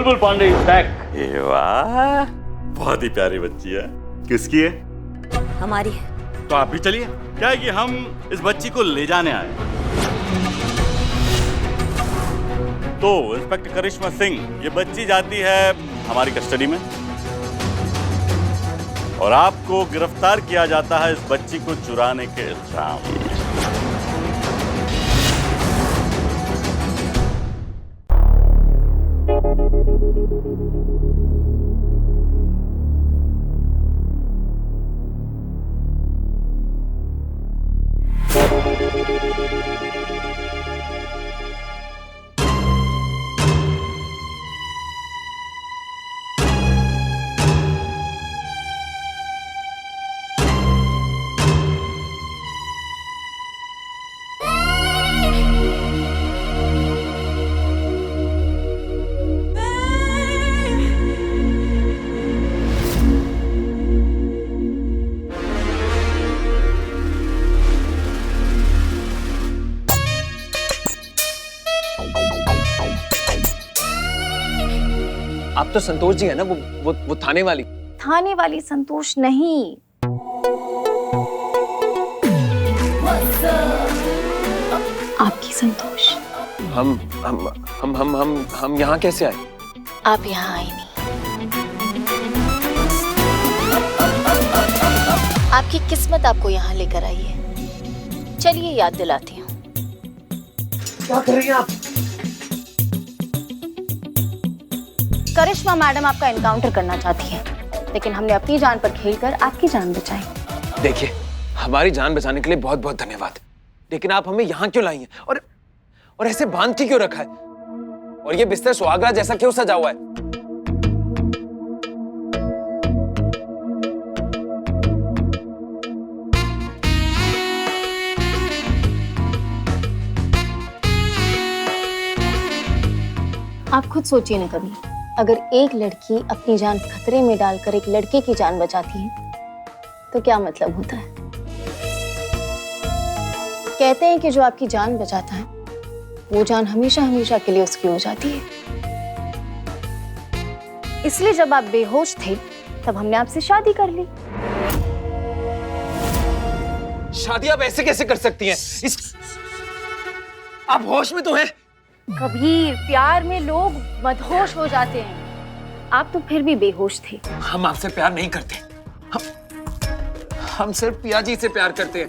Bulbul Pandey is back. वाह, बहुत ही प्यारी बच्ची है। किसकी है? हमारी है। तो आप भी चलिए। क्या है कि हम इस बच्ची को ले जाने आए। तो इंस्पेक्टर करिश्मा सिंह, ये बच्ची जाती है हमारी कस्टडी में और आपको गिरफ्तार किया जाता है इस बच्ची को चुराने के इल्जाम में। आप तो संतोष जी है ना, वो थाने वाली। थाने वाली संतोष नहीं। आपकी संतोष। हम यहाँ कैसे आए? आप यहाँ आए नहीं। आपकी किस्मत आपको यहाँ लेकर आई है। चलिए याद दिलाती हूँ। क्या कर रही हैं आप? करिश्मा मैडम आपका एनकाउंटर करना चाहती है, लेकिन हमने अपनी जान पर खेलकर आपकी जान बचाई। देखिए, हमारी जान बचाने के लिए बहुत बहुत धन्यवाद, लेकिन आप हमें यहाँ क्यों लाई हैं? और ऐसे बांध के क्यों रखा है? और ये बिस्तर सुहागरात जैसा क्यों सजा हुआ है? आप खुद सोचिए ना कभी, अगर एक लड़की अपनी जान खतरे में डालकर एक लड़के की जान बचाती है तो क्या मतलब होता है। कहते हैं कि जो आपकी जान बचाता है वो जान हमेशा हमेशा के लिए उसकी हो जाती है। इसलिए जब आप बेहोश थे तब हमने आपसे शादी कर ली। शादी आप ऐसे कैसे कर सकती हैं? आप होश में तो हैं? कबीर, प्यार में लोग मदहोश हो जाते हैं। आप तो फिर भी बेहोश थे। हम आपसे प्यार नहीं करते। हम सिर्फ पिया जी से प्यार करते हैं।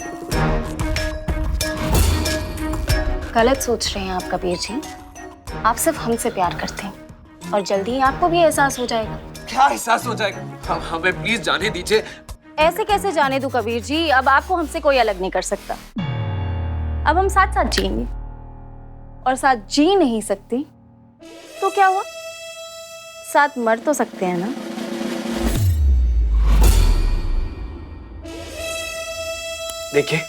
गलत सोच रहे हैं आप कबीर जी। आप सिर्फ हमसे प्यार करते हैं और जल्दी ही आपको भी एहसास हो जाएगा। क्या एहसास हो जाएगा? हमें प्लीज जाने दीजिए। ऐसे कैसे जाने दूं कबीर जी? अब आपको हमसे कोई अलग नहीं कर सकता। अब हम साथ साथ जिएंगे, और साथ जी नहीं सकते तो क्या हुआ? साथ मर तो सकते हैं ना। देखिए,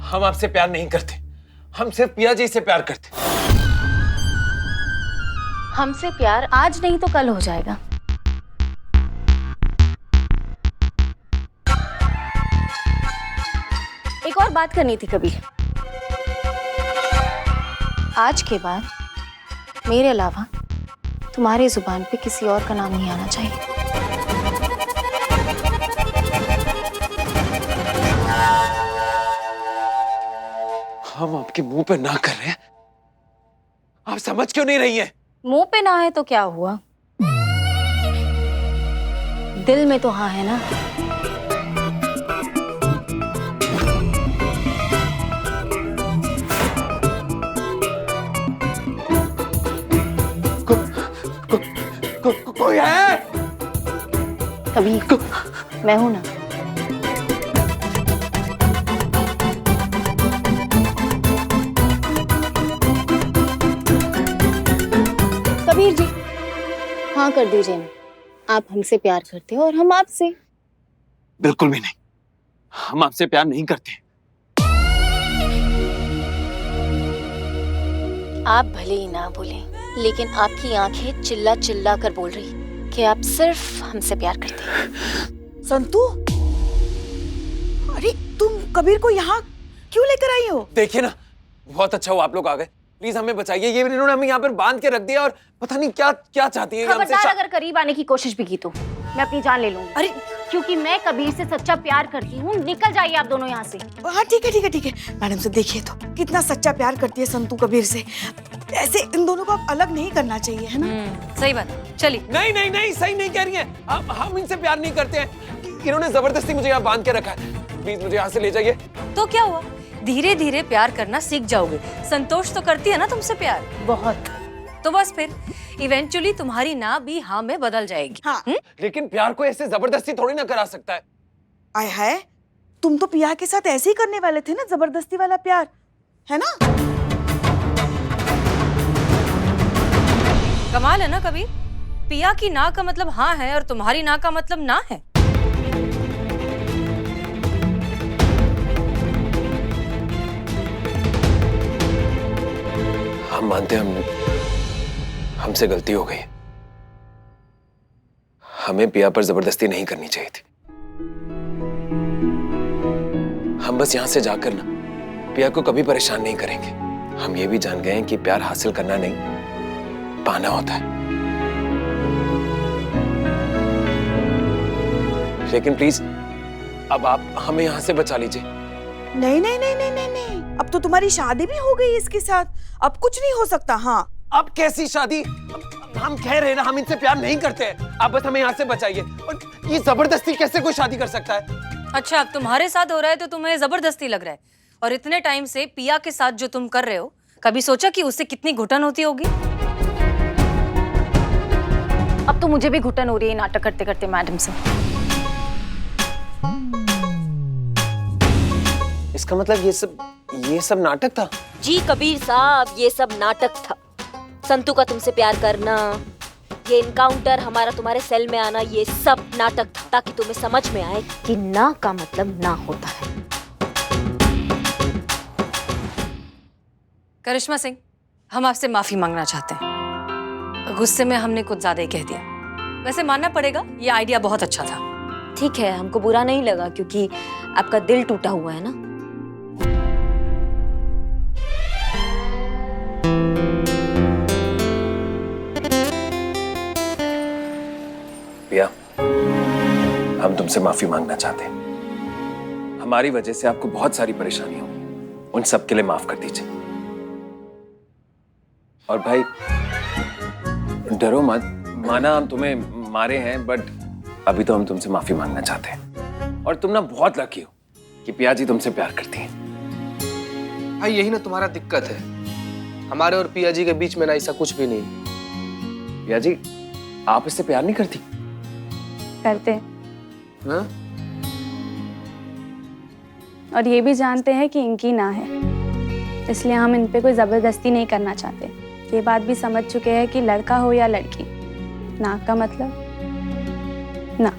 हम आपसे प्यार नहीं करते, हम सिर्फ पिया जी से प्यार करते। हमसे प्यार आज नहीं तो कल हो जाएगा। एक और बात करनी थी कबीर। आज के बाद मेरे अलावा तुम्हारी जुबान पे किसी और का नाम नहीं आना चाहिए। हम आपके मुंह पे ना कर रहे हैं, आप समझ क्यों नहीं रही हैं? मुंह पे ना है तो क्या हुआ, दिल में तो हाँ है ना। कोई है? कबीर, मैं हूं ना। कबीर जी, हाँ कर दीजिए ना। आप हमसे प्यार करते हो और हम आपसे। बिल्कुल भी नहीं, हम आपसे प्यार नहीं करते। आप भले ही ना बोलें, लेकिन आपकी आंखें चिल्ला चिल्ला कर बोल रही कि आप सिर्फ हमसे प्यार करते हैं। संतू, अरे तुम कबीर को यहाँ क्यों लेकर आई हो? देखिए ना, बहुत अच्छा हुआ आप लोग आ गए, प्लीज हमें बचाइए। ये इन्होंने हमें यहाँ पर बांध के रख दिया और पता नहीं क्या क्या चाहती है। खबरदार अगर करीब आने की कोशिश भी की तो मैं अपनी जान ले लूंगी। अरे क्योंकि मैं कबीर से सच्चा प्यार करती हूँ। निकल जाइए आप दोनों यहाँ से। हाँ ठीक है ठीक है ठीक है। मैडम से देखिए तो कितना सच्चा प्यार करती है संतू कबीर से। ऐसे इन दोनों को अब अलग नहीं करना चाहिए, है ना? सही बात, चलिए। नहीं नहीं नहीं, सही नहीं कह रही हैं। हम इनसे प्यार नहीं करते हैं। इन्होंने जबरदस्ती मुझे यहाँ बांध के रखा है। प्लीज मुझे यहाँ से ले जाइए। तो क्या हुआ, धीरे धीरे प्यार करना सीख जाओगे। संतोष तो करती है ना तुमसे प्यार बहुत। तो बस फिर इवेंचुअली तुम्हारी ना भी हाँ में बदल जाएगी। हाँ। लेकिन प्यार को ऐसे जबरदस्ती थोड़ी ना करा सकता है। आय हाय, तुम तो पिया के साथ ऐसे ही करने वाले थे ना, जबरदस्ती वाला प्यार, है ना? कमाल है ना कबीर, पिया की ना का मतलब हाँ है और तुम्हारी ना का मतलब ना है। हम मानते हैं हमसे गलती हो गई। हमें पिया पर जबरदस्ती नहीं करनी चाहिए थी। हम बस यहां से जाकर ना पिया को कभी परेशान नहीं करेंगे। हम ये भी जान गए हैं कि प्यार हासिल करना नहीं, पाना होता है। लेकिन प्लीज अब आप हमें यहां से बचा लीजिए। नहीं नहीं नहीं नहीं नहीं नहीं, अब तो तुम्हारी शादी भी हो गई इसके साथ, अब कुछ नहीं हो सकता। हाँ, अब कैसी शादी? हम कह रहे हैं ना हम इनसे प्यार नहीं करते हैं। आप बस हमें यहाँ से बचाइए। और ये जबरदस्ती कैसे कोई शादी कर सकता है? अच्छा, अब तुम्हारे साथ हो रहा है तो तुम्हें जबरदस्ती लग रहा है। और इतने टाइम से पिया के साथ जो तुम कर रहे हो, कभी सोचा कि उससे कितनी घुटन होती होगी? अब तो मुझे भी घुटन हो रही है नाटक करते करते मैडम से। इसका मतलब ये सब नाटक था? जी कबीर साहब, ये सब नाटक था। संतू का तुमसे प्यार करना, ये इनकाउंटर, हमारा तुम्हारे सेल में आना, ये सब नाटक था ताकि तुम्हें समझ में आए कि ना का मतलब ना होता है। करिश्मा सिंह, हम आपसे माफी मांगना चाहते हैं। गुस्से में हमने कुछ ज्यादा ही कह दिया। वैसे मानना पड़ेगा, ये आइडिया बहुत अच्छा था। ठीक है, हमको बुरा नहीं लगा क्योंकि आपका दिल टूटा हुआ है ना। पिया, हम तुमसे माफी मांगना चाहते हैं। हमारी वजह से आपको बहुत सारी परेशानी हुई, उन सब के लिए माफ कर दीजिए। और भाई डरो मत, माना हम तुम्हें मारे हैं, बट अभी तो हम तुमसे माफी मांगना चाहते हैं। और तुम ना बहुत लकी हो कि पिया जी तुमसे प्यार करती हैं। भाई यही ना तुम्हारा दिक्कत है, हमारे और पिया जी के बीच में ना ऐसा कुछ भी नहीं। पिया जी, आप इससे प्यार नहीं करती? करते हैं, हाँ? और ये भी जानते हैं कि इनकी ना है, इसलिए हम इन पे कोई जबरदस्ती नहीं करना चाहते। ये बात भी समझ चुके हैं कि लड़का हो या लड़की, ना का मतलब ना।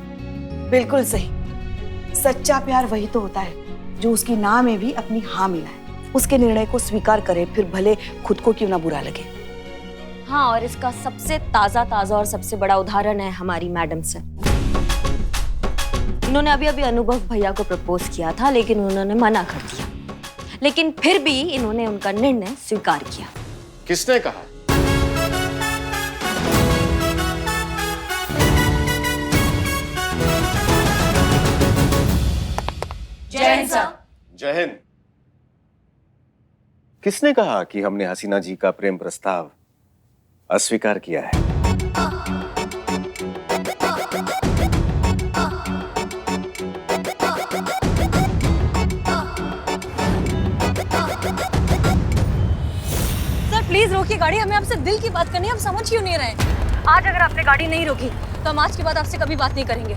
बिल्कुल सही। सच्चा प्यार वही तो होता है जो उसकी ना में भी अपनी हाँ मिलाए, उसके निर्णय को स्वीकार करे, फिर भले खुद को क्यों ना बुरा लगे। हाँ, और इसका सबसे ताजा और सबसे बड़ा उदाहरण है हमारी मैडम से। इन्होंने अभी अभी अनुभव भैया को प्रपोज किया था, लेकिन उन्होंने मना कर दिया। लेकिन फिर भी इन्होंने उनका निर्णय स्वीकार किया। किसने कहा? जय हिंद सर। जय हिंद। किसने कहा कि हमने हसीना जी का प्रेम प्रस्ताव अस्वीकार किया है? प्लीज रोकिए गाड़ी, हमें आपसे दिल की बात करनी है, आप समझ क्यों नहीं रहे? आज अगर आपने गाड़ी नहीं रोकी तो हम आज के बाद आपसे कभी बात नहीं करेंगे।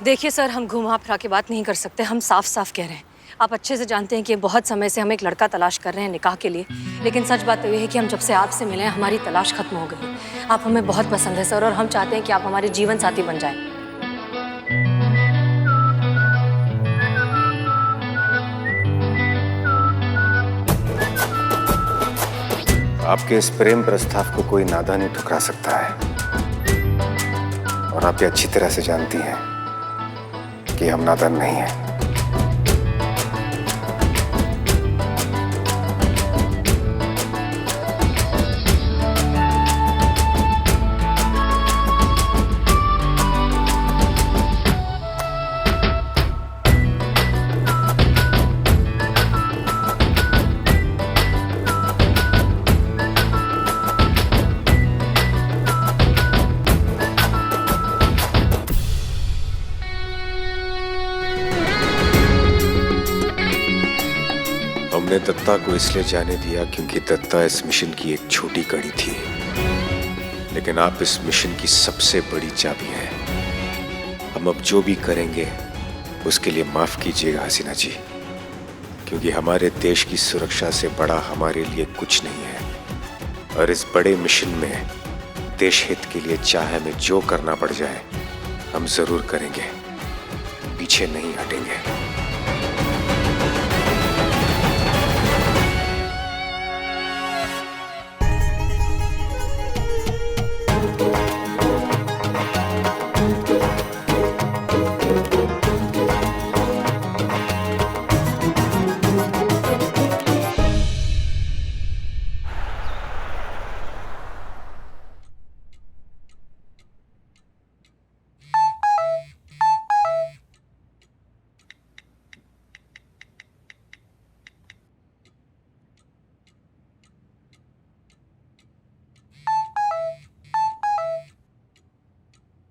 देखिए सर, हम घुमा फिरा के बात नहीं कर सकते, हम साफ साफ कह रहे हैं। आप अच्छे से जानते हैं कि बहुत समय से हम एक लड़का तलाश कर रहे हैं निकाह के लिए, लेकिन सच बात तो ये है कि हम जब से आपसे मिले हैं हमारी तलाश खत्म हो गई। आप हमें बहुत पसंद है सर, और हम चाहते हैं कि आप हमारे जीवन साथी बन जाएं। आपके इस प्रेम प्रस्ताव को कोई नादान नहीं ठुकरा सकता है, और आप ये अच्छी तरह से जानती हैं कि हम नादान नहीं हैं। हमने दत्ता को इसलिए जाने दिया क्योंकि दत्ता इस मिशन की एक छोटी कड़ी थी, लेकिन आप इस मिशन की सबसे बड़ी चाबी हैं। हम अब जो भी करेंगे उसके लिए माफ कीजिएगा हसीना जी, क्योंकि हमारे देश की सुरक्षा से बड़ा हमारे लिए कुछ नहीं है, और इस बड़े मिशन में देश हित के लिए चाहे हमें जो करना पड़ जाए हम जरूर करेंगे, पीछे नहीं हटेंगे।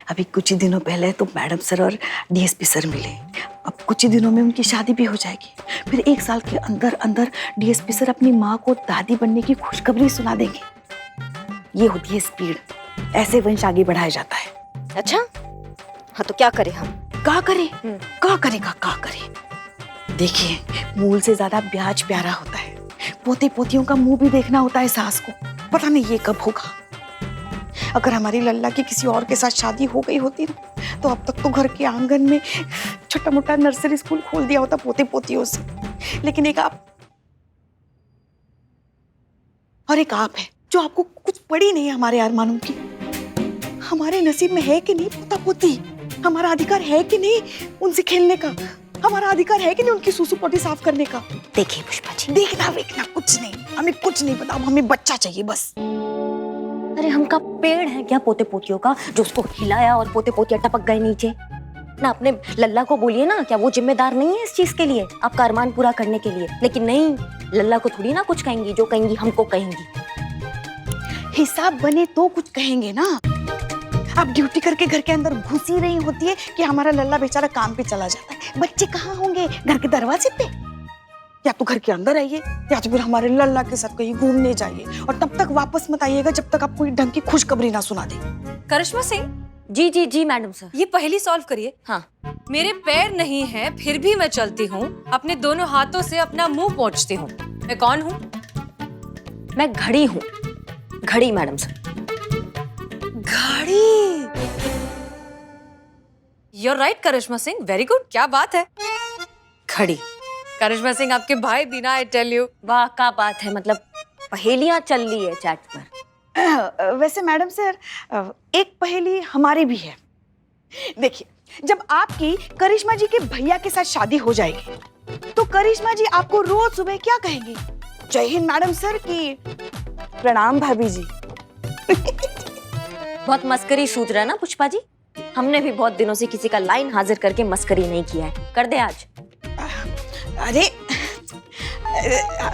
अभी कुछ ही दिनों पहले तो मैडम सर और डीएसपी सर मिले, अब कुछ ही दिनों में उनकी शादी भी हो जाएगी। फिर 1 साल के अंदर अंदर डीएसपी सर अपनी माँ को दादी बनने की खुशखबरी सुना देंगे। ये होती है स्पीड, ऐसे वंश आगे बढ़ाया जाता है। अच्छा, हाँ तो क्या करें हम? का करे? देखिए, मूल से ज्यादा ब्याज प्यारा होता है। पोते पोतियों का मुंह भी देखना होता है सास को। पता नहीं ये कब होगा। अगर हमारी लल्ला की किसी और के साथ शादी हो गई होती ना, तो अब तक तो घर के आंगन में छोटा मोटा नर्सरी स्कूल खोल दिया होता पोते पोतियों से। लेकिन एक आप है जो आपको कुछ पड़ी नहीं हमारे अरमानों की। हमारे नसीब में है कि नहीं पोता पोती? हमारा अधिकार है कि नहीं उनसे खेलने का? हमारा अधिकार है कि नहीं उनकी सूसू पोटी साफ करने का? देखिए पुष्पा जी, देखना वेखना कुछ नहीं, हमें कुछ नहीं पता। हमें बच्चा चाहिए बस। अरे हम का पेड़ है क्या पोते पोतियों का जो उसको हिलाया और पोते पोतियां टपक गए नीचे? ना अपने लल्ला को बोलिए ना, क्या वो जिम्मेदार नहीं है इस चीज के लिए, आपका अरमान पूरा करने के लिए? लेकिन नहीं, लल्ला को थोड़ी ना कुछ कहेंगी, जो कहेंगी हमको कहेंगी। हिसाब बने तो कुछ कहेंगे ना। आप ड्यूटी करके घर के अंदर घुस ही रही होती है कि हमारा लल्ला बेचारा काम पे चला जाता है। बच्चे कहाँ होंगे? घर के दरवाजे पे। या तो घर के अंदर आइए, या तो फिर हमारे लल्ला के साथ कहीं घूमने जाइए, और तब तक वापस मत आइएगा जब तक आप कोई ढंग की खुशखबरी ना सुना दे। करिश्मा सिंह, जी जी जी मैडम सर। ये पहली सॉल्व करिए। हाँ, मेरे पैर नहीं हैं, फिर भी मैं चलती हूँ, अपने दोनों हाथों से अपना मुंह पोंछती हूँ। मैं कौन हूँ? मैं घड़ी हूँ। घड़ी मैडम सर। घड़ी। You're right, Karishma Singh, very good, क्या बात है। घड़ी। करिश्मा सिंह, आपके भाई बिना, आई टेल यू। वाह, क्या बात है, मतलब पहेलियां चल रही है चैट पर। वैसे मैडम सर, एक पहेली हमारी भी है। देखिए, जब आपकी करिश्मा जी के भैया के साथ शादी हो जाएगी तो करिश्मा जी आपको रोज सुबह क्या कहेंगी? जय हिंद मैडम सर की प्रणाम भाभी जी। बहुत मस्करी सूझ रहा है ना पुष्पा जी? हमने भी बहुत दिनों से किसी का लाइन हाजिर करके मस्करी नहीं किया है, कर दे आज। अरे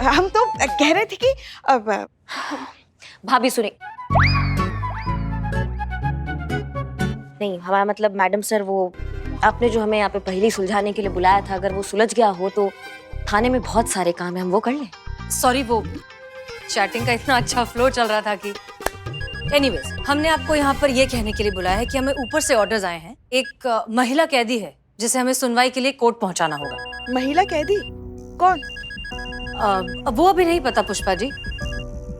हम तो कह रहे थे कि अब भाभी सुने। नहीं, हमारा मतलब मैडम सर, वो आपने जो हमें यहाँ पे पहेली सुलझाने के लिए बुलाया था, अगर वो सुलझ गया हो तो थाने में बहुत सारे काम है, हम वो कर लें। सॉरी, वो चैटिंग का इतना अच्छा फ्लो चल रहा था कि एनीवेज, हमने आपको यहाँ पर ये कहने के लिए बुलाया है कि हमें ऊपर से ऑर्डर्स आए हैं एक महिला कैदी है जिसे हमें सुनवाई के लिए कोर्ट पहुंचाना होगा। महिला कैदी कौन? वो अभी नहीं पता पुष्पा जी।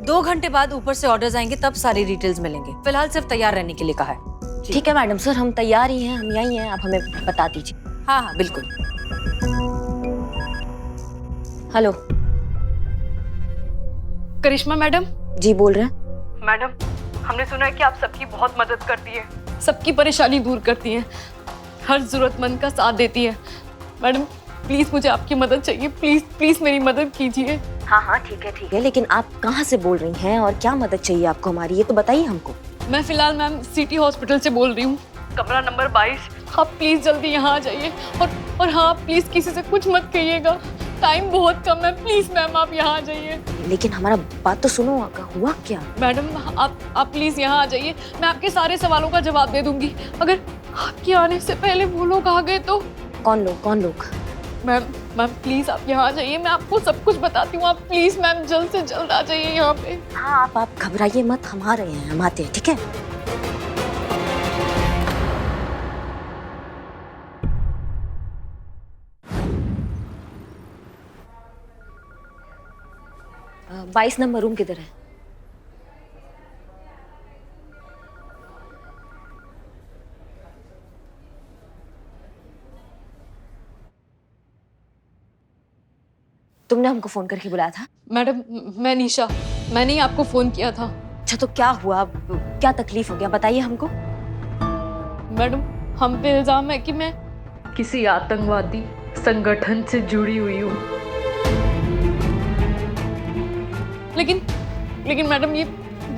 2 घंटे बाद ऊपर से ऑर्डर्स आएंगे, तब सारी डिटेल्स मिलेंगे। फिलहाल सिर्फ तैयार रहने के लिए कहा है। ठीक है मैडम सर, हम तैयार ही हैं, हम यहीं हैं, आप हमें बता दीजिए। हाँ हाँ बिल्कुल। हेलो करिश्मा मैडम। जी बोल रहे हैं। मैडम हमने सुना है कि आप सबकी बहुत मदद करती हैं, सबकी परेशानी दूर करती हैं, हर जरूरतमंद का साथ देती हैं। मैडम प्लीज मुझे आपकी मदद चाहिए, प्लीज प्लीज मेरी मदद कीजिए। हाँ ठीक है, लेकिन आप कहाँ से बोल रही हैं और क्या मदद चाहिए आपको हमारी, ये तो बताइए हमको। मैं फिलहाल मैम सिटी हॉस्पिटल से बोल रही हूँ, कमरा नंबर 22। आप प्लीज जल्दी यहाँ आ जाइए और हाँ प्लीज किसी से कुछ मत कहिएगा, टाइम बहुत कम है, प्लीज मैम आप यहाँ आ जाइए। लेकिन हमारा बात तो सुनो, हुआ क्या? मैडम आप प्लीज यहाँ आ जाइए, मैं आपके सारे सवालों का जवाब दे दूंगी। अगर आपके आने से पहले वो लोग आ गए तो? कौन लोग? मैम प्लीज आप यहाँ आ जाइए, मैं आपको सब कुछ बताती हूँ। आप प्लीज मैम जल्द से जल्द आ जाइए यहाँ पे। हाँ आप घबराइए मत, हम आ रहे हैं, हम आते हैं, ठीक है? अ, 22 नंबर रूम किधर है? तुमने हमको फोन करके बुलाया था? मैडम मैं निशा, मैंने ही आपको फोन किया था। अच्छा तो क्या हुआ, क्या तकलीफ हो गया, बताइए हमको। मैडम हम पे इल्जाम है कि मैं किसी आतंकवादी संगठन से जुड़ी हुई हूँ। लेकिन मैडम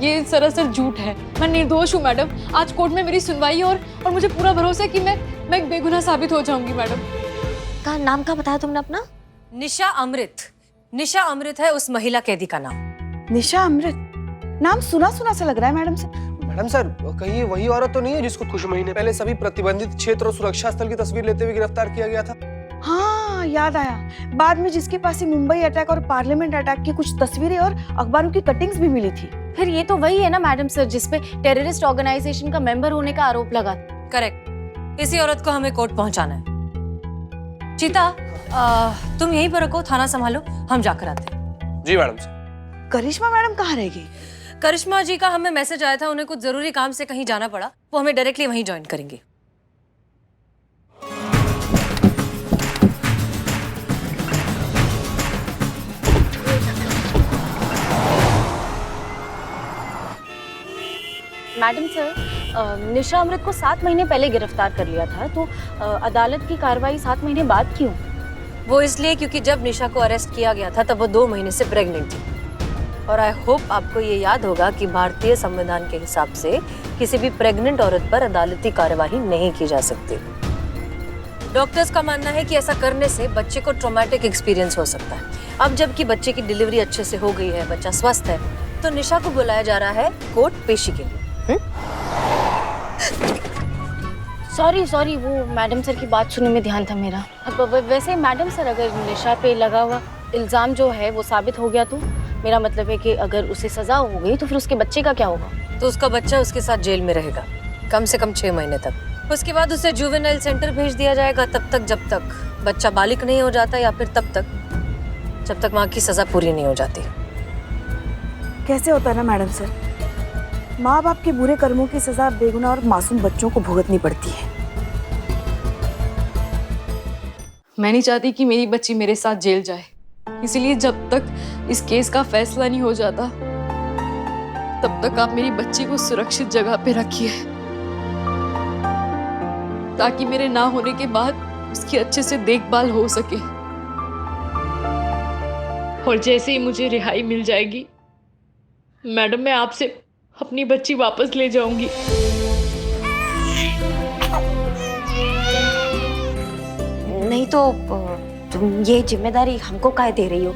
ये सरासर झूठ है, मैं निर्दोष हूँ मैडम। आज कोर्ट में मेरी सुनवाई है और मुझे पूरा भरोसा है कि मैं एक बेगुनाह साबित हो जाऊंगी। मैडम का नाम क्या बताया तुमने अपना? निशा अमृत है उस महिला कैदी का नाम। निशा अमृत, नाम सुना सा लग रहा है मैडम सर। मैडम सर कहीं वही औरत तो नहीं है जिसको कुछ महीने पहले सभी प्रतिबंधित क्षेत्र और सुरक्षा स्थल की तस्वीर लेते हुए गिरफ्तार किया गया था? हाँ याद आया, बाद में जिसके पास ही मुंबई अटैक और पार्लियामेंट अटैक की कुछ तस्वीरें और अखबारों की कटिंग्स भी मिली थी। फिर ये तो वही है ना मैडम सर जिसपे टेररिस्ट ऑर्गेनाइजेशन का मेंबर होने का आरोप लगा। करेक्ट, इसी औरत को हमें कोर्ट पहुंचाना है। चीता तुम यहीं पर रखो, थाना संभालो, हम जाकर आते हैं। जी मैडम सर। करिश्मा मैडम कहाँ रहेगी? करिश्मा जी का हमें मैसेज आया था, उन्हें कुछ जरूरी काम से कहीं जाना पड़ा, वो हमें डायरेक्टली वहीं ज्वाइन करेंगे। मैडम सर निशा अमृत को 7 महीने पहले गिरफ्तार कर लिया था, तो अदालत की कार्रवाई 7 महीने बाद क्यों? वो इसलिए क्योंकि जब निशा को अरेस्ट किया गया था तब वो 2 महीने से प्रेग्नेंट थी। और आई होप आपको ये याद होगा कि भारतीय संविधान के हिसाब से किसी भी प्रेग्नेंट औरत पर अदालती कार्यवाही नहीं की जा सकती। डॉक्टर्स का मानना है कि ऐसा करने से बच्चे को ट्रॉमेटिक एक्सपीरियंस हो सकता है। अब जबकि बच्चे की डिलीवरी अच्छे से हो गई है, बच्चा स्वस्थ है, तो निशा को बुलाया जा रहा है कोर्ट पेशी के लिए। सॉरी वो मैडम सर की बात सुनने में ध्यान था मेरा। वैसे मैडम सर अगर निशा पे लगा हुआ इल्जाम जो है वो साबित हो गया तो मेरा मतलब है कि अगर उसे सजा हो गई तो फिर उसके बच्चे का क्या होगा? तो उसका बच्चा उसके साथ जेल में रहेगा कम से कम 6 महीने तक। उसके बाद उसे जुवेनाइल सेंटर भेज दिया जाएगा तब तक जब तक बच्चा बालिग नहीं हो जाता, या फिर तब तक जब तक माँ की सजा पूरी नहीं हो जाती। कैसे होता है ना मैडम सर, माँ बाप के बुरे कर्मों की सजा बेगुनाह और मासूम बच्चों को भुगतनी पड़ती है। मैं नहीं चाहती कि मेरी बच्ची मेरे साथ जेल जाए, इसीलिए जब तक इस केस का फैसला नहीं हो जाता तब तक आप मेरी बच्ची को सुरक्षित जगह पे रखिए, ताकि मेरे ना होने के बाद उसकी अच्छे से देखभाल हो सके। और जैसे ही मुझे रिहाई मिल जाएगी मैडम, मैं आपसे अपनी बच्ची वापस ले जाऊंगी। नहीं तो तुम ये जिम्मेदारी हमको काहे दे रही हो?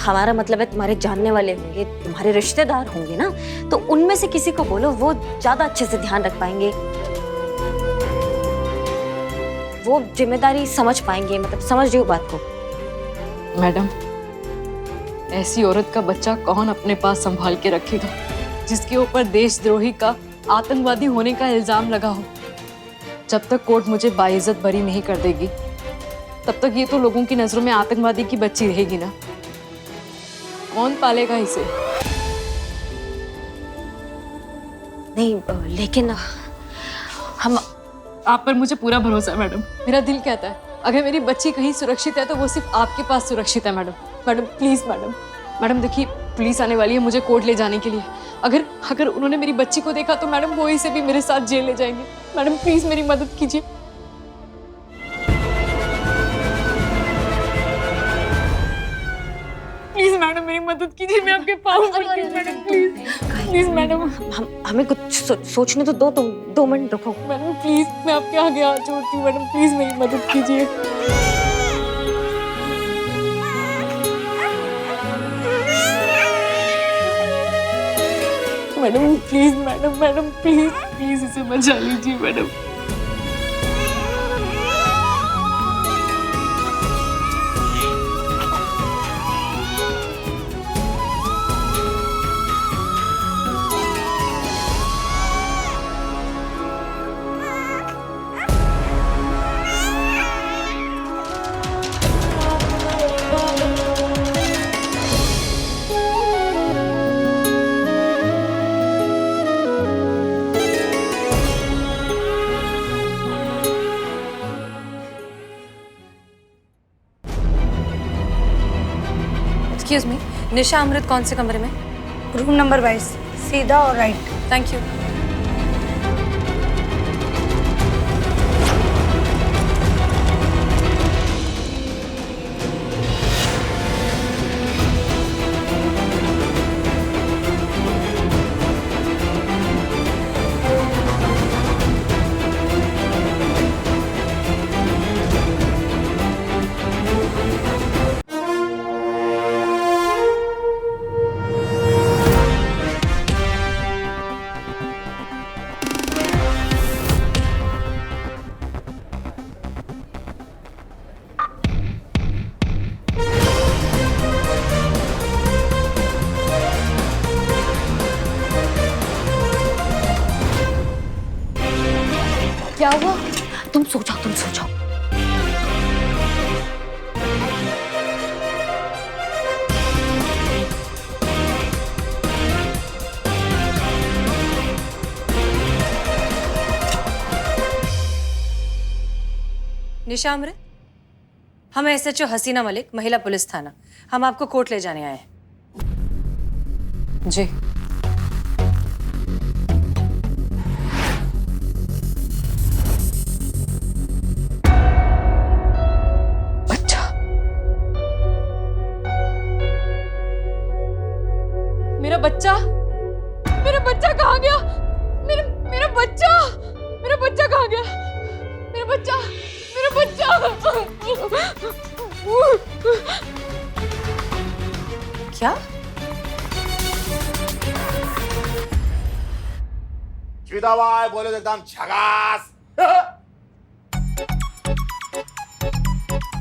हमारा मतलब है तुम्हारे जानने वाले होंगे, तुम्हारे रिश्तेदार होंगे ना, तो उनमें से किसी को बोलो, वो ज्यादा अच्छे से ध्यान रख पाएंगे, वो जिम्मेदारी समझ पाएंगे। मतलब समझ रही हो बात को? मैडम ऐसी औरत का बच्चा कौन अपने पास संभाल के रखेगा जिसके ऊपर देशद्रोही का, आतंकवादी होने का इल्जाम लगा हो? जब तक कोर्ट मुझे बाइज्जत बरी नहीं कर देगी तब तक ये तो लोगों की नजरों में आतंकवादी की बच्ची रहेगी ना। कौन पालेगा इसे? नहीं लेकिन हम आप पर मुझे पूरा भरोसा है मैडम। मेरा दिल कहता है अगर मेरी बच्ची कहीं सुरक्षित है तो वो सिर्फ आपके पास सुरक्षित है मैडम। मैडम प्लीज मैडम देखिए पुलिस आने वाली है मुझे कोर्ट ले जाने के लिए। अगर उन्होंने मेरी बच्ची को देखा तो मैडम वो इसे भी मेरे साथ जेल ले जाएंगे। मैडम प्लीज मेरी मदद कीजिए। प्लीज मैडम मेरी मदद कीजिए, मैं आपके पाँव पड़ती हूँ मैडम, प्लीज मैडम। हमें कुछ सोचने तो दो, तुम 2 मिनट रुको। मैडम प्लीज मैं आपके आगे हाथ जोड़ती हूँ मैडम, प्लीज मेरी मदद कीजिए। मैडम प्लीज इसे बचा लीजिए मैडम। एक्सक्यूज मी, निशा अमृत कौन से कमरे में? रूम नंबर 22, सीधा और राइट। Thank you. क्या हुआ? तुम सो जाओ। निशा अमृत, हम SHO हसीना मलिक, महिला पुलिस थाना। हम आपको कोर्ट ले जाने आए हैं। जी। मेरा बच्चा कहाँ गया? मेरा बच्चा कहाँ गया? मेरा बच्चा क्या? चिदाबाई बोले तो एकदम झकास।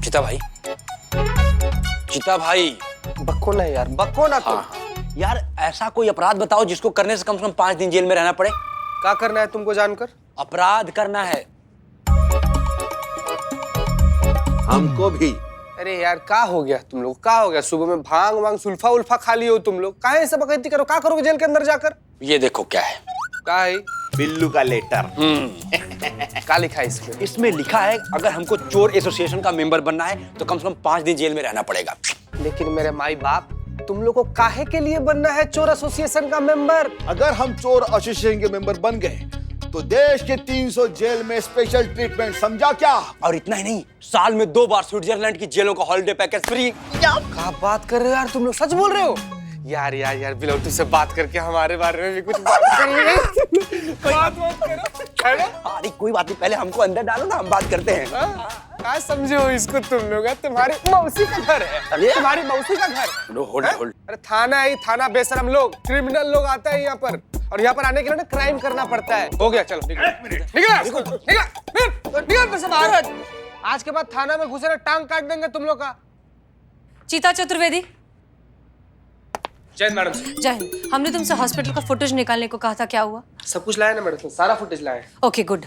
चिता भाई बक्को ना यार, बक्को ना तुम। यार ऐसा कोई अपराध बताओ जिसको करने से कम 5 दिन जेल में रहना पड़े। क्या करना है तुमको जानकर? अपराध करना है हमको भी। अरे यार क्या हो गया तुम लोग? क्या हो गया? सुबह में भांग वांग सुल्फा उल्फा खा लिए हो तुम लोग? काहे ऐसे बकैती करो? क्या करोगे जेल के अंदर जाकर? ये देखो क्या है। क्या है? बिल्लू का लेटर। क्या लिखा है इसमें? इसमें लिखा है अगर हमको चोर एसोसिएशन का मेंबर बनना है तो कम से कम 5 दिन जेल में रहना पड़ेगा। लेकिन मेरे माई बाप, तुम लोग को काहे के लिए बनना है चोर एसोसिएशन का मेंबर? अगर हम चोर एसोसिएशन के मेंबर बन गए तो देश के 300 जेल में स्पेशल ट्रीटमेंट, समझा क्या? और इतना ही नहीं, साल में 2 बार स्विट्जरलैंड की जेलों का हॉलिडे पैकेज फ्री। क्या बात कर रहे हो यार तुम लोग? सच बोल रहे हो? यार बिलौटी से बात करके हमारे बारे में भी कुछ बात करिए। अरे कोई बात नहीं, पहले हमको अंदर डालो ना, हम बात करते हैं। क्या समझे हो इसको तुम लोग? तुम्हारी मौसी का घर है। अरे तुम्हारी मौसी का घर। होल्ड। अरे थाना है, थाना बेशरम लोग, क्रिमिनल लोग आता है यहाँ पर, और यहाँ पर आने के लिए ना क्राइम करना पड़ता है। हो गया, चलो निकल बाहर। आज के बाद थाना में घुसे ना टांग काट देंगे तुम लोग का। चीता चतुर्वेदी। जय मैडम। जय हिंद। हमने तुमसे हॉस्पिटल का फुटेज निकालने को कहा था, क्या हुआ? सब कुछ लाया ना मैडम, सारा फुटेज लाया। Okay good.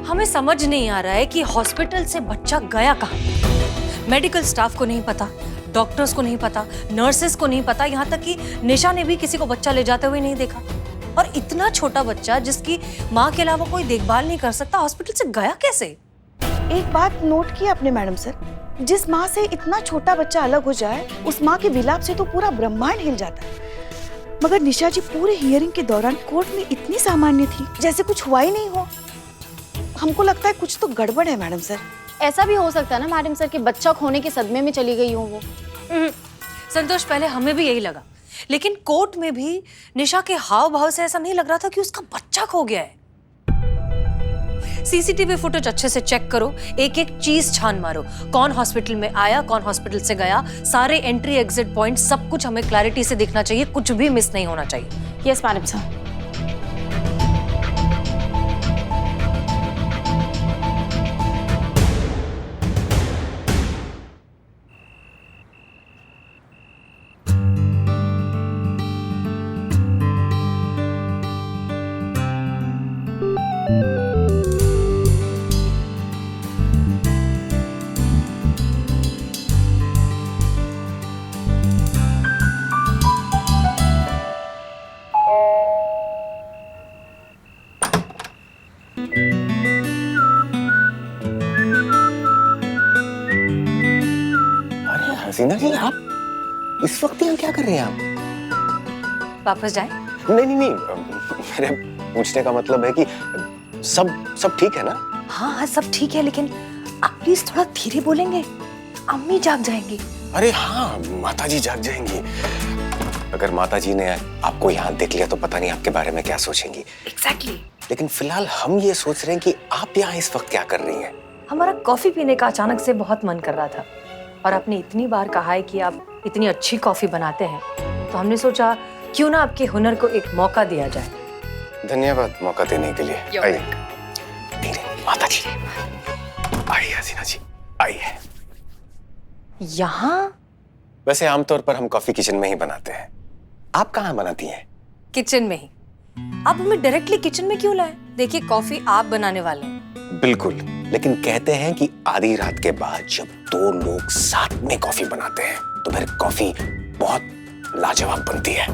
हमें समझ नहीं आ रहा है कि हॉस्पिटल से बच्चा गया कहाँ। मेडिकल स्टाफ को नहीं पता, डॉक्टर्स को नहीं पता, नर्सेस को नहीं पता, यहाँ तक कि निशा ने भी किसी को बच्चा ले जाते हुए नहीं देखा। और इतना छोटा बच्चा जिसकी माँ के अलावा कोई देखभाल नहीं कर सकता, हॉस्पिटल से गया कैसे? एक बात नोट की आपने मैडम सर, जिस माँ से इतना छोटा बच्चा अलग हो जाए, उस माँ के विलाप से तो पूरा ब्रह्मांड हिल जाता है। मगर निशा जी पूरे हियरिंग के दौरान कोर्ट में इतनी सामान्य थी, जैसे कुछ हुआ ही नहीं हो। हमको लगता है कुछ तो गड़बड़ है मैडम सर। ऐसा भी हो सकता है ना मैडम सर कि बच्चा खोने के सदमे में चली गई हो वो। संतोष, पहले हमें भी यही लगा, लेकिन कोर्ट में भी निशा के हाव भाव से ऐसा नहीं लग रहा था कि उसका बच्चा खो गया है। सीसीटीवी फुटेज अच्छे से चेक करो, एक एक चीज छान मारो, कौन हॉस्पिटल में आया, कौन हॉस्पिटल से गया, सारे एंट्री एग्जिट पॉइंट, सब कुछ हमें क्लैरिटी से दिखना चाहिए, कुछ भी मिस नहीं होना चाहिए। Yes madam sir. Hasina ji, आप इस वक्त यहाँ क्या कर रहे हैं आप? वापस जाए? नहीं, मेरे पूछने का मतलब है कि सब ठीक है ना? हाँ, सब ठीक है, लेकिन आप प्लीज थोड़ा धीरे बोलेंगे, अम्मी जाग जाएंगी। अरे हाँ, माताजी जाग जाएंगी। अगर माताजी ने आपको यहाँ देख लिया तो पता नहीं आपके बारे में क्या सोचेंगी। एग्जैक्टली। लेकिन फिलहाल हम ये सोच रहे हैं कि आप यहाँ इस वक्त क्या कर रही हैं? हमारा कॉफी पीने का अचानक से बहुत मन कर रहा था, और आपने इतनी बार कहा है कि आप इतनी अच्छी कॉफी बनाते हैं, तो हमने सोचा क्यों ना आपके हुनर को एक मौका दिया जाए। धन्यवाद मौका देने के लिए। आइए माता जी, आइए हसीना जी, आइए। यहाँ वैसे आमतौर पर हम कॉफी किचन में ही बनाते हैं, आप कहाँ बनाती हैं? किचन में ही। आप हमें डायरेक्टली किचन में क्यों लाए? देखिए, कॉफी आप बनाने वाले हैं। बिल्कुल, लेकिन कहते हैं कि आधी रात के बाद जब दो लोग साथ में कॉफी बनाते हैं तो फिर कॉफी बहुत लाजवाब बनती है।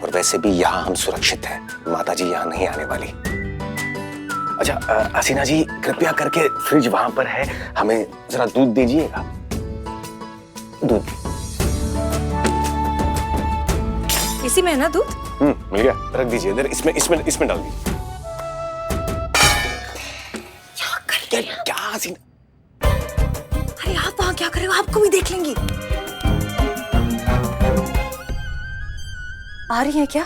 और वैसे भी यहाँ हम सुरक्षित हैं, माताजी यहाँ नहीं आने वाली। अच्छा हसीना जी, कृपया करके फ्रिज वहां पर है, हमें जरा दूध दीजिएगा। दूध इसी में है ना दूध? मिल गया, रख दीजिए इधर, इसमें डाल दीजिए। क्या हसीना? अरे आप वहां क्या कर रहे हो? आपको भी देख लेंगी। आ रही है क्या?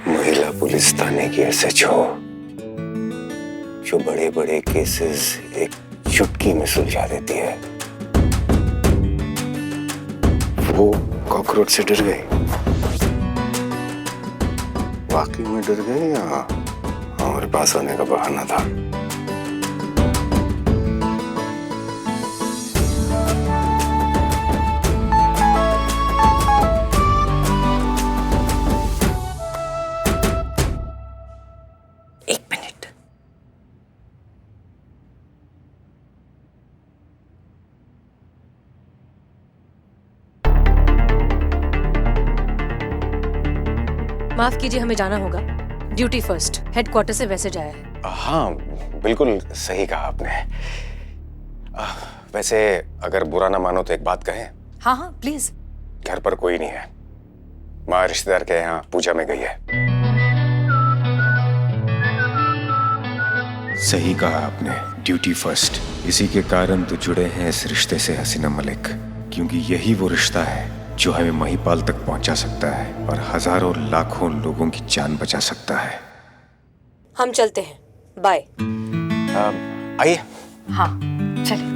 महिला पुलिस थाने की एसएचओ जो बड़े बड़े केसेस एक चुटकी में सुलझा देती है, वो कॉकरोच से डर गई। वाकई में डर गई या हमारे पास आने का बहाना था? माफ कीजिए, हमें जाना होगा। ड्यूटी फर्स्ट, हेडक्वार्टर से मैसेज आया है। हाँ, बिल्कुल सही कहा आपने। वैसे अगर बुरा ना मानो तो एक बात कहें? हाँ हाँ प्लीज। घर पर कोई नहीं है, माँ रिश्तेदार के यहाँ पूजा में गई है। सही कहा आपने, ड्यूटी फर्स्ट। इसी के कारण तो जुड़े हैं इस रिश्ते से हसीना मलिक, क्योंकि यही वो रिश्ता है जो हमें महिपाल तक पहुंचा सकता है और हजारों लाखों लोगों की जान बचा सकता है। हम चलते हैं, बाय। आइए। हाँ चलिए।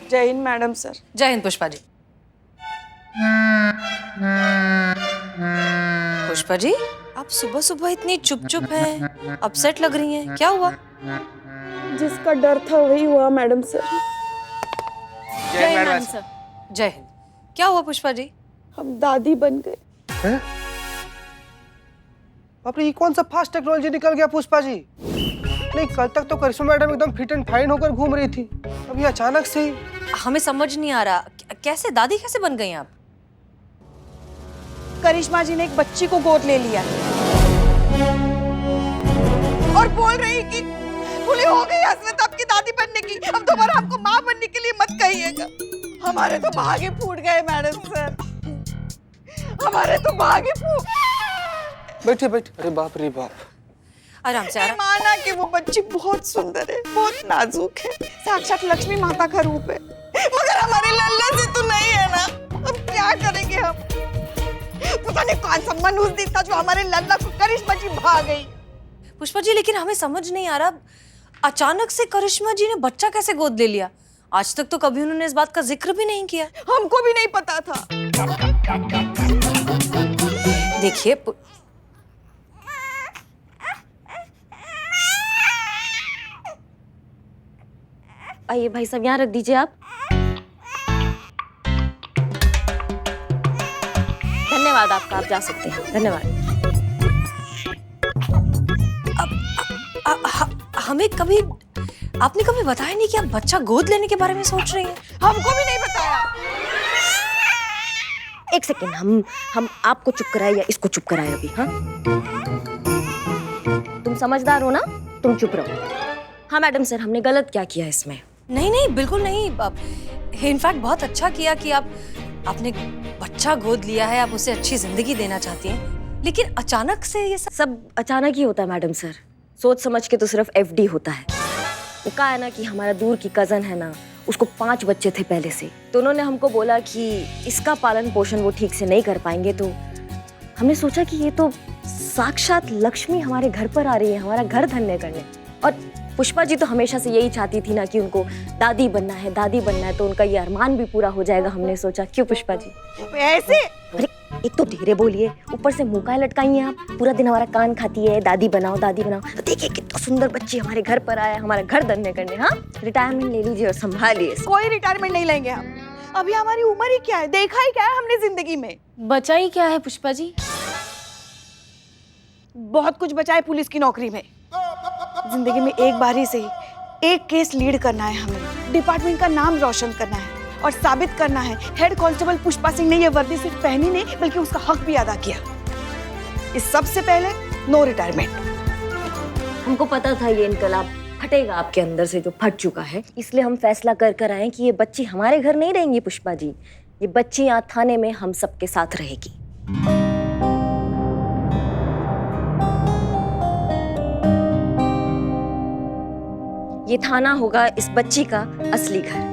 जय हिंद मैडम सर। जय हिंद पुष्पा जी। पुष्पा जी, आप सुबह सुबह इतनी चुप चुप हैं, अपसेट लग रही हैं, क्या हुआ? जिसका डर था वही हुआ मैडम सर। जय हिंद मैडम सर। जय हिंद। क्या हुआ पुष्पा जी? हम दादी बन गए। हैं? बाप रे, ये कौन सा फास्ट टेक्नोलॉजी निकल गया पुष्पा जी? नहीं, कल तक तो करिश्मा मैडम एकदम फिट एंड फाइन होकर घूम रही थी, अभी अचानक से ही। हमें समझ नहीं आ रहा, कैसे दादी कैसे बन गई आप? करिश्मा जी ने एक बच्ची को गोद ले लिया और बोल रही कि भूली हो गई हसरत आपकी दादी बनने की, अब दोबारा हमको माँ बनने के लिए मत कहिएगा। हमारे तो भागे फूट गए मैडम सर, हमारे तो भागे फूट। बैठे बैठे। अरे बाप रे बाप। आराम से, आराम। माना कि वो बच्ची बहुत सुंदर है, बहुत नाजुक है, साक्षात लक्ष्मी माता का रूप है, मगर हमारे लल्ला से तो नहीं है ना। अब क्या करेंगे हम? पता नहीं कौन सा मनुष्य था जो हमारे लल्ला को करिश्मा जी भा गई। पुष्पा जी, लेकिन हमें समझ नहीं आ रहा, अचानक से करिश्मा जी ने बच्चा कैसे गोद ले लिया? आज तक तो कभी उन्होंने इस बात का जिक्र भी नहीं किया। हमको भी नहीं पता था। देखिए आइए भाई साहब, यहाँ रख दीजिए आप। धन्यवाद आपका, आप जा सकते हैं। धन्यवाद। हमें कभी आपने कभी बताया नहीं कि आप बच्चा गोद लेने के बारे में सोच रही हैं? हमको भी नहीं बताया। एक सेकेंड, हम आपको चुप कराए या इसको चुप कराए अभी? हाँ, तुम समझदार हो ना, तुम चुप रहो। हाँ मैडम सर, हमने गलत क्या किया इसमें? नहीं नहीं, बिल्कुल नहीं। इनफैक्ट बहुत अच्छा किया कि आपने बच्चा गोद लिया है, आप उसे अच्छी जिंदगी देना चाहती हैं। लेकिन अचानक से ये सब अचानक ही होता है मैडम सर, सोच समझ के तो सिर्फ एफडी होता है। वो कहा है ना कि हमारा दूर की कजन है ना, उसको 5 बच्चे थे पहले से, तो उन्होंने हमको बोला कि इसका पालन पोषण वो ठीक से नहीं कर पाएंगे, तो हमने सोचा कि ये तो साक्षात लक्ष्मी हमारे घर पर आ रही है, हमारा घर धन्य करने। और पुष्पा जी तो हमेशा से यही चाहती थी ना कि उनको दादी बनना है, दादी बनना है, तो उनका ये अरमान भी पूरा हो जाएगा, हमने सोचा। क्यों पुष्पा जी? ऐसे? अरे एक तो धीरे बोलिए, ऊपर से मुंह का लटकाई हैं आप, पूरा दिन हमारा कान खाती है, दादी बनाओ दादी बनाओ। तो देखिए कितना सुंदर बच्ची हमारे घर पर आया, हमारा घर धन्य करने। हाँ, रिटायरमेंट ले लीजिए और संभालिए। कोई रिटायरमेंट नहीं लेंगे हम। अभी हमारी उम्र ही क्या है, देखा ही क्या है हमने जिंदगी में। बचा ही क्या है पुष्पा जी? बहुत कुछ बचा है पुलिस की नौकरी में। जिंदगी में एक बार ही सही एक केस लीड करना है हमें, डिपार्टमेंट का नाम रोशन करना है और साबित करना है हेड कांस्टेबल पुष्पा सिंह ने ये वर्दी सिर्फ पहनी नहीं बल्कि उसका हक भी अदा किया। इस सबसे पहले नो रिटायरमेंट। हमको पता था ये इनकलाब फटेगा आपके अंदर से, जो फट चुका है, इसलिए हम फैसला कर आए कि ये बच्ची हमारे घर नहीं रहेंगी पुष्पा जी, ये बच्ची यहाँ थाने में हम सबके साथ रहेगी। ये थाना होगा इस बच्ची का असली घर।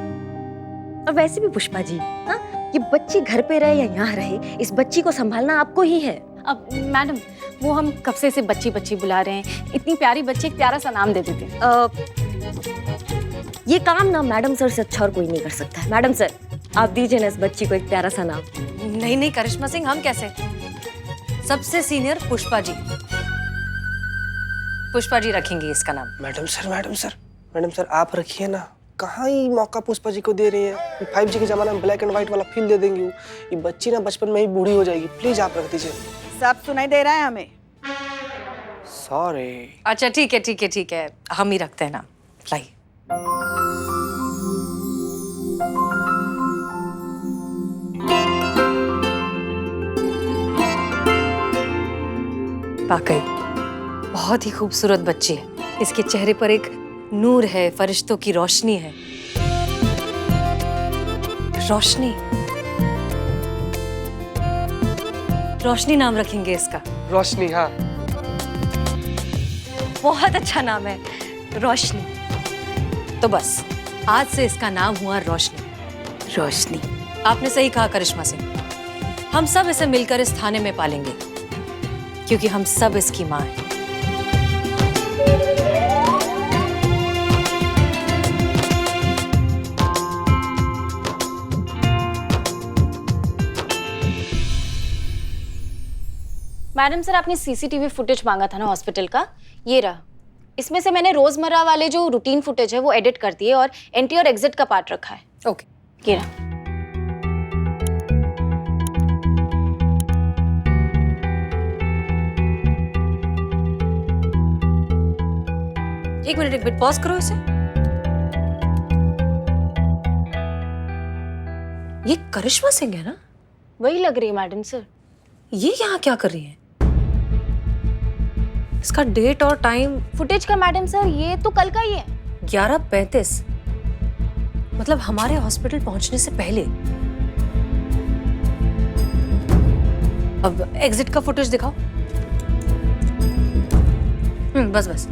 और वैसे भी पुष्पा जी, हाँ, ये बच्ची घर पे रहे या यहाँ रहे, इस बच्ची को संभालना आपको ही है। अब मैडम, वो हम कब से इसे बच्ची बच्ची बुला रहे हैं, इतनी प्यारी बच्ची, एक प्यारा सा नाम दे देते। ये काम ना मैडम सर से अच्छा और कोई नहीं कर सकता है। मैडम सर, आप दीजिए ना इस बच्ची को एक प्यारा सा नाम। नहीं नहीं करिश्मा सिंह, हम कैसे? सबसे सीनियर पुष्पा जी, पुष्पा जी रखेंगे इसका नाम। मैडम सर आप रखिए ना, कहाँ ही मौका पुष्पा जी को दे रही है। 5G के जमाने में ब्लैक एंड व्हाइट वाला फील दे देंगी, ये बच्ची ना बचपन में ही बूढ़ी हो जाएगी। प्लीज आप रख दीजिए। सब सुनाई दे रहा है हमें। सॉरी। अच्छा ठीक है ठीक है ठीक है, हम ही रखते हैं ना। लाइए। वाकई बहुत ही खूबसूरत बच्ची है, इसके चेहरे पर एक नूर है, फरिश्तों की रोशनी है। रोशनी, रोशनी नाम रखेंगे इसका। रोशनी? हाँ, बहुत अच्छा नाम है, रोशनी। तो बस आज से इसका नाम हुआ रोशनी। रोशनी, आपने सही कहा करिश्मा सिंह, हम सब इसे मिलकर इस थाने में पालेंगे, क्योंकि हम सब इसकी माँ हैं। मैडम सर, आपने सीसीटीवी फुटेज मांगा था ना हॉस्पिटल का, ये रहा। इसमें से मैंने रोजमर्रा वाले जो रूटीन फुटेज है वो एडिट कर दिए और एंट्री और एग्जिट का पार्ट रखा है। ओके, ये रहा। एक मिनट पॉज करो इसे। ये करिश्मा सिंह है ना? वही लग रही है मैडम सर। ये यहाँ क्या कर रही है? इसका डेट और टाइम फुटेज का मैडम सर, ये तो कल का ही है। 11:35, मतलब हमारे हॉस्पिटल पहुंचने से पहले। अब एग्जिट का फुटेज दिखाओ। बस बस।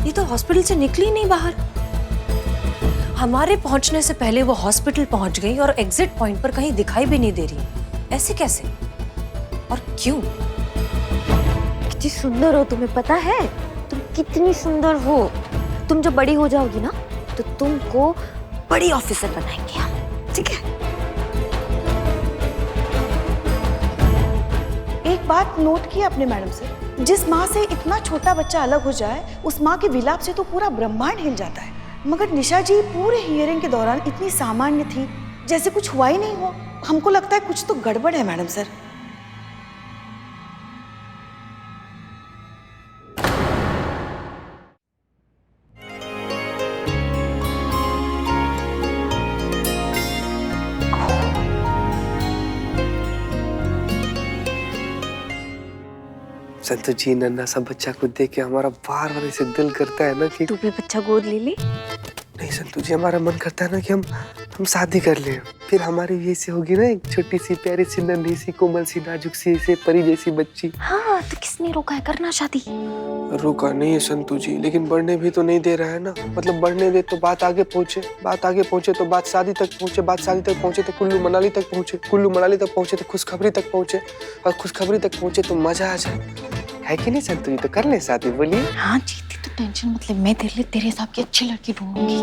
ये तो हॉस्पिटल से निकली नहीं बाहर। हमारे पहुंचने से पहले वो हॉस्पिटल पहुंच गई और एग्जिट पॉइंट पर कहीं दिखाई भी नहीं दे रही। ऐसे कैसे और क्यों? कितनी सुंदर हो, तुम्हें पता है? तुम कितनी सुंदर हो। तुम जब बड़ी हो जाओगी ना तो तुमको बड़ी ऑफिसर बनाएंगे हम, ठीक है? एक बात नोट की आपने मैडम से, जिस माँ से इतना छोटा बच्चा अलग हो जाए, उस माँ के विलाप से तो पूरा ब्रह्मांड हिल जाता है। मगर निशा जी पूरे हियरिंग के दौरान इतनी सामान्य थी, जैसे कुछ हुआ ही नहीं हो। हमको लगता है कुछ तो गड़बड़ है मैडम सर। संतु जी, नन्हा सा बच्चा को देख के हमारा बार बार ऐसे दिल करता है ना कि तू भी बच्चा गोद ले ले। नहीं संतु जी, हमारा मन करता है ना कि हम शादी कर लें। फिर हमारी भी ऐसी होगी ना एक छोटी सी प्यारी सी नन्ही सी कोमल सी नाजुक सी ऐसे परी जैसी बच्ची। हाँ, तो किसने रोका है करना शादी? रोका नहीं है संतु जी, लेकिन बढ़ने भी तो नहीं दे रहा है ना। मतलब बढ़ने दे तो बात आगे पहुंचे, बात आगे पहुंचे तो बात शादी तक पहुंचे, बात शादी तक पहुंचे तो कुल्लू मनाली तक पहुंचे, कुल्लू मनाली तक पहुंचे तो खुशखबरी तक पहुंचे, और खुशखबरी तक पहुंचे तो मजा आ जाए। है कि नहीं संतु जी? तो कर ले शादी, बोलिए। हाँ जीती, तो टेंशन मतलब मैं तेरे लिए तेरे हिसाब की अच्छी लड़की ढूंढूंगी।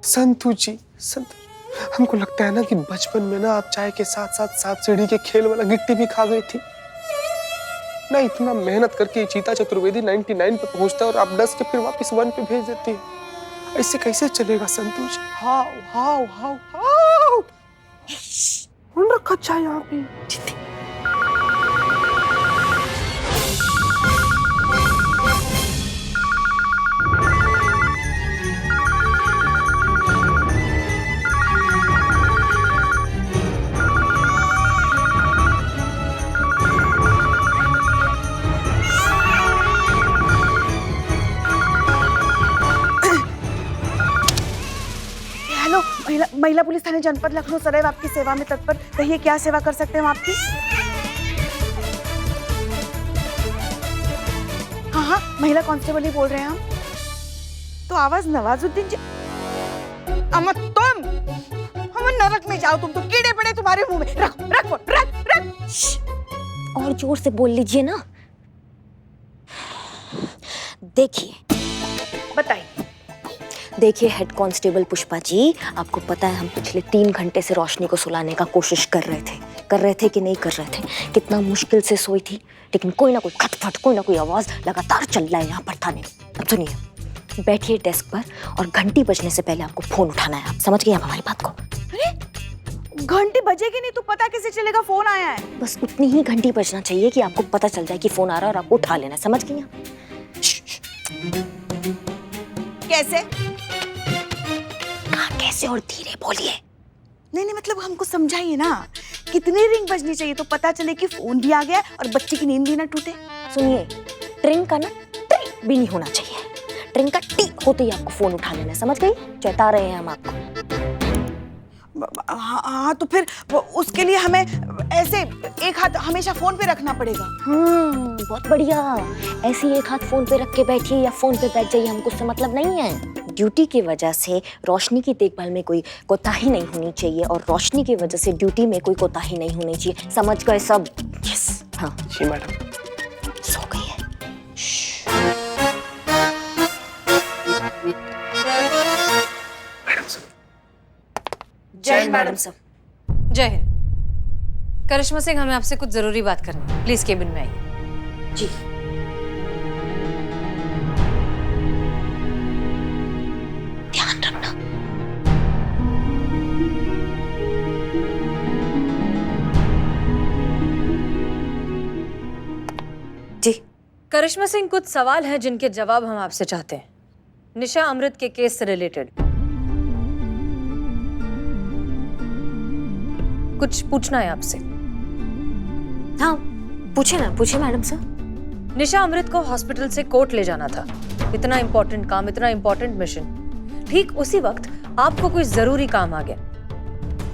संतु जी, हमको लगता है ना कि बचपन में ना आप चाय के साथ साथ 7 सीढ़ी के खेल वाला गिट्टी भी खा गई थी ना। इतना मेहनत करके चीता चतुर्वेदी 99 पे पहुंचता है और आप 10 के फिर वापस 1 पे भेज देती है। ऐसे कैसे चलेगा संतु जी? हाउ हाउ हाउ हाउ कौन रखा चाय यहाँ पे? महिला पुलिस थाने जनपद लखनऊ सदैव आपकी सेवा में तत्पर। कहिए क्या सेवा कर सकते हैं हम आपकी? हाँ हाँ, महिला कांस्टेबल ही बोल रहे हैं हम। तो आवाज नवाजुद्दीन जी। अमर तुम, हम नरक में जाओ, तुम तो कीड़े पड़े तुम्हारे मुंह में। रख रख रख रख। और जोर से बोल लीजिए ना। देखिए, बताइए। देखिए हेड कांस्टेबल पुष्पा जी, आपको पता है हम पिछले 3 घंटे से रोशनी को सुलाने का कोशिश कर रहे थे कि नहीं कर रहे थे? कितना मुश्किल से सोई थी, लेकिन कोई ना कोई खटखट, कोई ना कोई आवाज लगातार चल रहा है यहाँ पर थाने। अब सुनिए, बैठिए डेस्क पर और घंटी बजने से पहले आपको फोन उठाना है। आप समझ गए आप हमारी बात को? अरे घंटी बजेगी नहीं तो पता कैसे चलेगा फोन आया है? बस उतनी ही घंटी बजना चाहिए कि आपको पता चल जाए कि फोन आ रहा है और आपको उठा लेना। समझ गई आप? कैसे? कैसे और धीरे बोलिए। नहीं मतलब हमको समझाइए ना, कितनी रिंग बजनी चाहिए तो पता चले कि फोन भी आ गया और बच्चे की नींद भी ना टूटे? सुनिए, ट्रिंग का ना टी भी नहीं होना चाहिए। ट्रिंग का टी होते ही आपको फोन उठा लेना। समझ गई? चेता रहे हैं हम आपको। हाँ तो फिर उसके लिए हमें ऐसे एक हाथ हमेशा फोन पे रखना पड़ेगा। बहुत बढ़िया। ऐसे ही एक हाथ फोन पे रख के बैठिए या फोन पे बैठ जाइए, हमको उससे मतलब नहीं है। ड्यूटी की वजह से रोशनी की देखभाल में कोई कोताही नहीं होनी चाहिए और रोशनी की वजह से ड्यूटी में कोई कोताही नहीं होनी चाहिए। समझ गए सब? यस। हाँ जी मैडम। सो गई है। जय हिंद मैडम साहब। जय हिंद। करिश्मा सिंह, हमें आपसे कुछ जरूरी बात करनी है, प्लीज केबिन में आइए। जी। ध्यान रखना। जी। करिश्मा सिंह, कुछ सवाल हैं जिनके जवाब हम आपसे चाहते हैं, निशा अमृत के केस से रिलेटेड। कुछ पूछना है आपसे। हाँ पूछे ना, पूछे मैडम सर। निशा अमृत को हॉस्पिटल से कोर्ट ले जाना था, इतना इंपॉर्टेंट काम, इतना इंपॉर्टेंट मिशन। ठीक उसी वक्त आपको कोई जरूरी काम आ गया।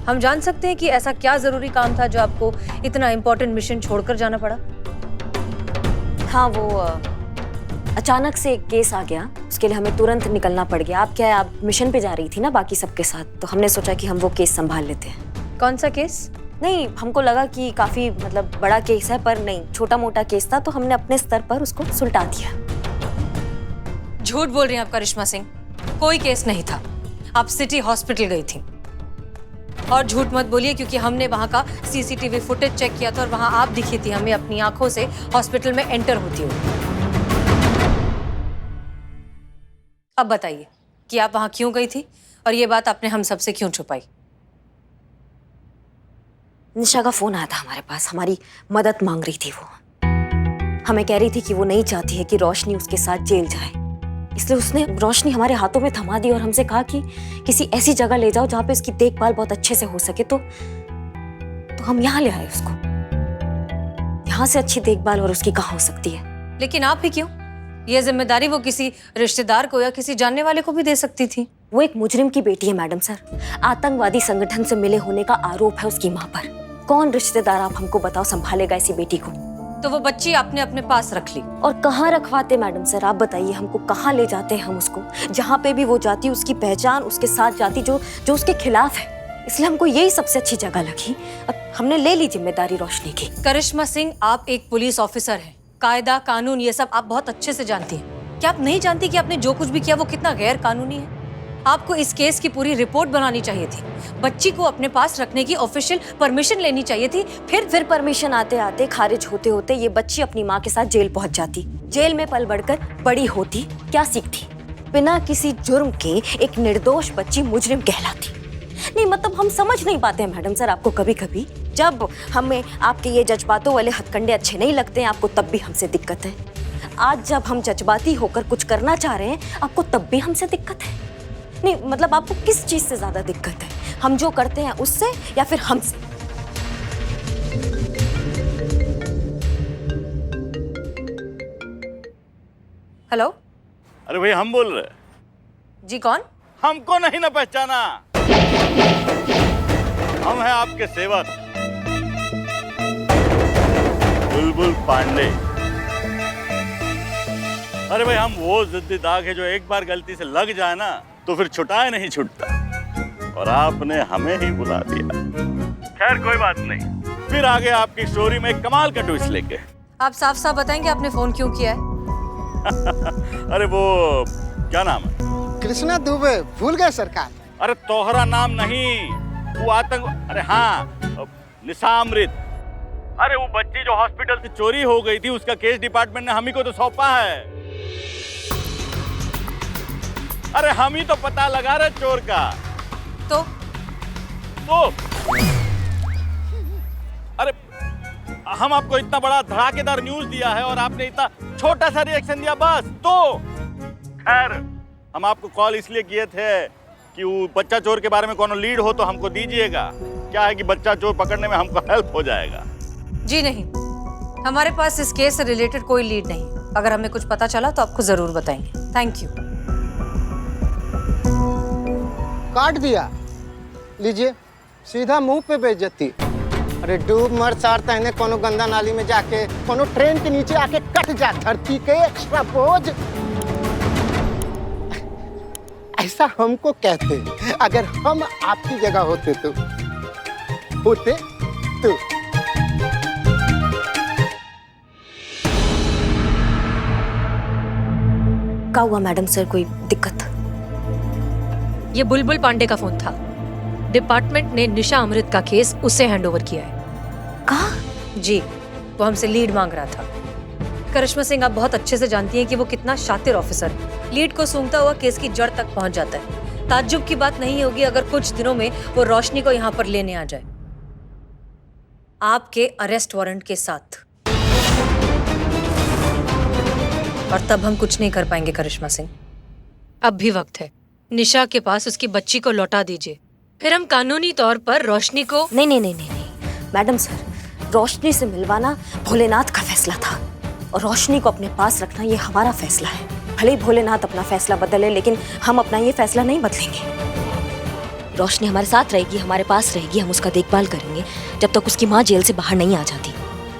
हम जान सकते हैं कि ऐसा क्या जरूरी काम था जो आपको इतना इंपॉर्टेंट मिशन छोड़कर जाना पड़ा? हाँ वो अचानक से एक केस आ गया, उसके लिए हमें तुरंत निकलना पड़ गया। आप मिशन पे जा रही थी ना बाकी सबके साथ, तो हमने सोचा कि हम वो केस संभाल लेते हैं। कौन सा केस? नहीं, हमको लगा कि काफी मतलब बड़ा केस है, पर नहीं, छोटा मोटा केस था, तो हमने अपने स्तर पर उसको सुलटा दिया। झूठ बोल रही हैं आप करिश्मा सिंह, कोई केस नहीं था। आप सिटी हॉस्पिटल गई थी। और झूठ मत बोलिए, क्योंकि हमने वहां का सीसीटीवी फुटेज चेक किया था और वहां आप दिखी थी हमें अपनी आंखों से हॉस्पिटल में एंटर होती हुई। अब बताइए कि आप वहां क्यों गई थी और ये बात आपने हम सबसे क्यों छुपाई? निशा का फोन आया था हमारे पास, हमारी मदद मांग रही थी वो। हमें कह रही थी कि वो नहीं चाहती है कि रोशनी उसके साथ जेल जाए, इसलिए उसने रोशनी हमारे हाथों में थमा दी और हमसे कहा कि किसी ऐसी जगह ले जाओ जहाँ पे उसकी देखभाल बहुत अच्छे से हो सके। तो हम यहाँ ले आए उसको। यहाँ से अच्छी देखभाल और उसकी कहाँ हो सकती है? लेकिन आप ही क्यों? ये जिम्मेदारी वो किसी रिश्तेदार को या किसी जानने वाले को भी दे सकती थी। वो एक मुजरिम की बेटी है मैडम सर। आतंकवादी संगठन से मिले होने का आरोप है उसकी माँ पर। कौन रिश्तेदार, आप हमको बताओ, संभालेगा ऐसी बेटी को? तो वो बच्ची आपने अपने पास रख ली। और कहाँ रखवाते मैडम सर, आप बताइए हमको, कहाँ ले जाते हैं हम उसको? जहाँ पे भी वो जाती उसकी पहचान उसके साथ जाती जो उसके खिलाफ है, इसलिए हमको यही सबसे अच्छी जगह लगी। अब हमने ले ली जिम्मेदारी रोशनी की। करिश्मा सिंह, आप एक पुलिस ऑफिसर हैं, कायदा कानून ये सब आप बहुत अच्छे से जानती हैं। क्या आप नहीं जानती कि आपने जो कुछ भी किया वो कितना गैर कानूनी है? आपको इस केस की पूरी रिपोर्ट बनानी चाहिए थी, बच्ची को अपने पास रखने की ऑफिशियल परमिशन लेनी चाहिए थी। फिर परमिशन आते आते खारिज होते होते ये बच्ची अपनी माँ के साथ जेल पहुंच जाती। जेल में पल बढ़कर बड़ी होती, क्या सीखती? बिना किसी जुर्म के एक निर्दोष बच्ची मुजरिम कहलाती। नहीं मतलब हम समझ नहीं पाते हैं मैडम सर आपको, कभी कभी जब हमें आपके ये जज्बातों वाले हथकंडे अच्छे नहीं लगते हैं आपको, तब भी हमसे दिक्कत है। आज जब हम जज्बाती होकर कुछ करना चाह रहे हैं आपको, तब भी हमसे दिक्कत है। नहीं मतलब आपको किस चीज से ज्यादा दिक्कत है, हम जो करते हैं उससे या फिर हमसे? हेलो। अरे भाई हम बोल रहे। जी कौन? हमको नहीं ना पहचाना? हम हैं आपके सेवक बुलबुल पांडे। अरे भाई हम वो जिद्दी दाग है जो एक बार गलती से लग जाए ना तो फिर छुटाए नहीं छूटता, और आपने हमें ही बुला दिया। खैर कोई बात नहीं, फिर आगे आपकी स्टोरी में एक कमाल का ट्विस्ट लेके। आप साफ साफ बताएंगे आपने फोन क्यों किया है? अरे वो क्या नाम है? कृष्णा दुबे। भूल गए सरकार? अरे तोहरा नाम नहीं, वो आतंक। अरे हाँ, निशा अमृत। अरे वो बच्ची जो हॉस्पिटल से चोरी हो गई थी, उसका केस डिपार्टमेंट ने हम ही को तो सौंपा है। अरे हम ही तो पता लगा रहे चोर का। तो अरे हम आपको इतना बड़ा धड़ाकेदार न्यूज दिया है और आपने इतना छोटा सा रिएक्शन दिया बस। तो खैर हम आपको कॉल इसलिए किए थे कि वो बच्चा चोर के बारे में कोनो लीड हो तो हमको दीजिएगा। क्या है कि बच्चा चोर पकड़ने में हमको हेल्प हो जाएगा। जी नहीं, हमारे पास इस केस से रिलेटेड कोई लीड नहीं। अगर हमें कुछ पता चला तो आपको जरूर बताएंगे। Thank you. काट दिया, लीजिए। सीधा मुंह पे बेइज्जती। अरे डूब मर सार तहने कोनो गंदा नाली में जाके कोनो ट्रेन के नीचे आके कट जा धरती के एक्स्ट्रा बोझ। ऐसा हमको कहते अगर हम आपकी जगह होते तो क्या हुआ मैडम सर, कोई दिक्कत? ये बुलबुल पांडे का फोन था। डिपार्टमेंट ने निशा अमृत का केस उसे हैंडओवर किया है। कहा? जी, वो हमसे लीड मांग रहा था। करिश्मा सिंह आप बहुत अच्छे से जानती हैं कि वो कितना शातिर ऑफिसर है। लीड को सूंघता हुआ केस की जड़ तक पहुंच जाता है। ताज्जुब की बात नहीं होगी अगर कुछ दिनों में वो रोशनी को यहाँ पर लेने आ जाए, आपके अरेस्ट वारंट के साथ। और तब हम कुछ नहीं कर पाएंगे करिश्मा सिंह। अब भी वक्त है, निशा के पास उसकी बच्ची को लौटा दीजिए, फिर हम कानूनी तौर पर रोशनी को। नहीं मैडम सर, रोशनी से मिलवाना भोलेनाथ का फैसला था और रोशनी को अपने पास रखना ये हमारा फैसला है। भले ही भोलेनाथ अपना फैसला बदले, लेकिन हम अपना ये फैसला नहीं बदलेंगे। रोशनी हमारे साथ रहेगी, हमारे पास रहेगी, हम उसका देखभाल करेंगे जब तक उसकी माँ जेल से बाहर नहीं आ जाती।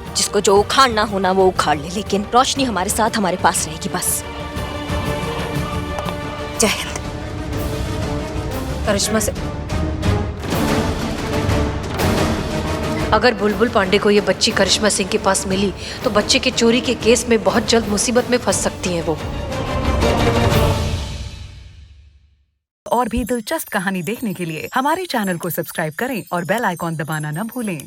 जिसको जो उखाड़ना होना वो उखाड़ ले, लेकिन रोशनी हमारे साथ हमारे पास रहेगी बस। जय हिंद। करिश्मा से अगर बुलबुल पांडे को ये बच्ची करिश्मा सिंह के पास मिली तो बच्चे के चोरी के केस में बहुत जल्द मुसीबत में फंस सकती हैं वो। और भी दिलचस्प कहानी देखने के लिए हमारे चैनल को सब्सक्राइब करें और बेल आइकॉन दबाना न भूलें।